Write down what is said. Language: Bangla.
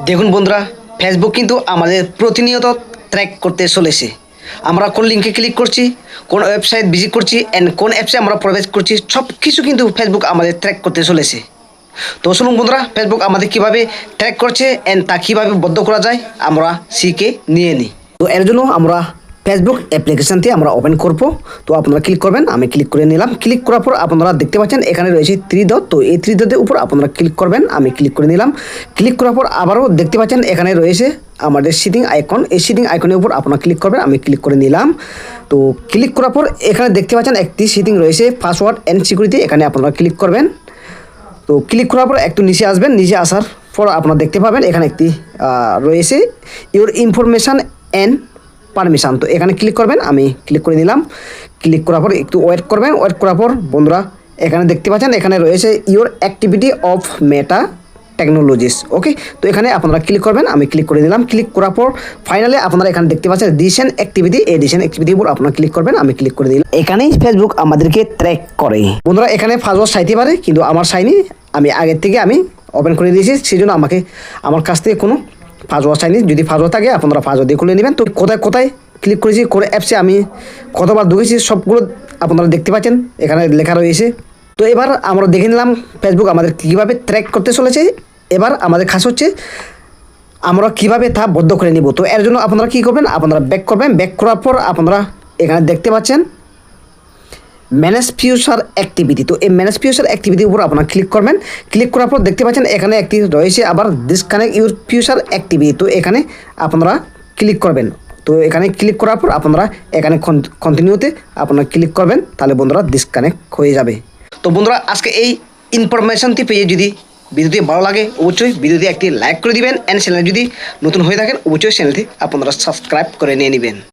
দেখুন বন্ধুরা, ফেসবুক কিন্তু আমাদের প্রতিনিয়ত ট্র্যাক করতে চলেছে। আমরা কোন লিঙ্কে ক্লিক করছি, কোন ওয়েবসাইট ভিজিট করছি অ্যান্ড কোন অ্যাপসে আমরা প্রবেশ করছি, সব কিছু কিন্তু ফেসবুক আমাদের ট্র্যাক করতে চলেছে। তো শুনুন বন্ধুরা, ফেসবুক আমাদের কীভাবে ট্র্যাক করছে অ্যান্ড তা কীভাবে বন্ধ করা যায় আমরা শিখে নিয়ে নিই। তো এর জন্য আমরা ফেসবুক অ্যাপ্লিকেশানটি আমরা ওপেন করব। তো আপনারা ক্লিক করবেন, আমি ক্লিক করে নিলাম। ক্লিক করার পর আপনারা দেখতে পাচ্ছেন এখানে রয়েছে 3 ডট। তো এই 3 ডটের উপর আপনারা ক্লিক করবেন, আমি ক্লিক করে নিলাম। ক্লিক করার পর আবারও দেখতে পাচ্ছেন এখানে রয়েছে আমাদের সিটিং আইকন। এই সিটিং আইকনের উপর আপনারা ক্লিক করবেন, আমি ক্লিক করে নিলাম। তো ক্লিক করার পর এখানে দেখতে পাচ্ছেন একটি সিটিং রয়েছে পাসওয়ার্ড অ্যান্ড সিকিউরিটি, এখানে আপনারা ক্লিক করবেন। তো ক্লিক করার পর একটু নিচে আসবেন, নিচে আসার পর আপনারা দেখতে পাবেন এখানে একটি রয়েছে ইউর ইনফরমেশান অ্যান্ড পারমিশন। তো এখানে ক্লিক করবেন, আমি ক্লিক করে নিলাম। ক্লিক করার পর একটু ওয়েট করবেন। ওয়েট করার পর বন্ধুরা এখানে দেখতে পাচ্ছেন এখানে রয়েছে your activity of Meta technologies. Okay, তো এখানে আপনারা ক্লিক করবেন, আমি ক্লিক করে নিলাম। ক্লিক করার পর ফাইনালি আপনারা এখানে দেখতে পাচ্ছেন রিসেন্ট অ্যাক্টিভিটি, এই রিসেন্ট অ্যাক্টিভিটির উপর আপনারা ক্লিক করবেন, আমি ক্লিক করে দিলাম। এখানেই ফেসবুক আমাদেরকে ট্র্যাক করে। বন্ধুরা এখানে পাসওয়ার্ড চাইতে পারে, কিন্তু আমার চাইনি, আমি আগের থেকে আমি ওপেন করে দিয়েছি, সেই জন্য আমার কাছ থেকে কোনো পাসওয়ার্ড চাইনি। যদি পাসওয়ার্ড থাকে আপনারা পাসওয়ার্ড দিয়ে খুলে নেবেন। তো কোথায় কোথায় ক্লিক করেছি, কোন অ্যাপসে আমি কতবার ঢুকেছি সবগুলো আপনারা দেখতে পাচ্ছেন এখানে লেখা রয়েছে। তো এবার আমরা দেখে নিলাম ফেসবুক আমাদের কীভাবে ট্র্যাক করতে চলেছে। এবার আমাদের খাস হচ্ছে আমরা কীভাবে তা বদ্ধ করে নিব। তো এর জন্য আপনারা কী করবেন, আপনারা ব্যাক করবেন। ব্যাক করার পর আপনারা এখানে দেখতে পাচ্ছেন ম্যানেজ ফিউচার অ্যাক্টিভিটি। তো এই ম্যানেজ ফিউচার অ্যাক্টিভিটির উপর আপনারা ক্লিক করবেন। ক্লিক করার পর দেখতে পাচ্ছেন এখানে একটি রয়েছে আবার ডিসকানেক্ট ইউর ফিউচার অ্যাক্টিভিটি। তো এখানে আপনারা ক্লিক করবেন। তো এখানে ক্লিক করার পর আপনারা এখানে কন্টিনিউতে আপনারা ক্লিক করবেন, তাহলে বন্ধুরা ডিসকানেক্ট হয়ে যাবে। তো বন্ধুরা আজকে এই ইনফরমেশনটি পেয়ে যদি ভিডিওটি ভালো লাগে অবশ্যই ভিডিওটি একটি লাইক করে দিবেন অ্যান্ড চ্যানেল যদি নতুন হয়ে থাকেন অবশ্যই চ্যানেলটি আপনারা সাবস্ক্রাইব করে নিয়ে নেবেন।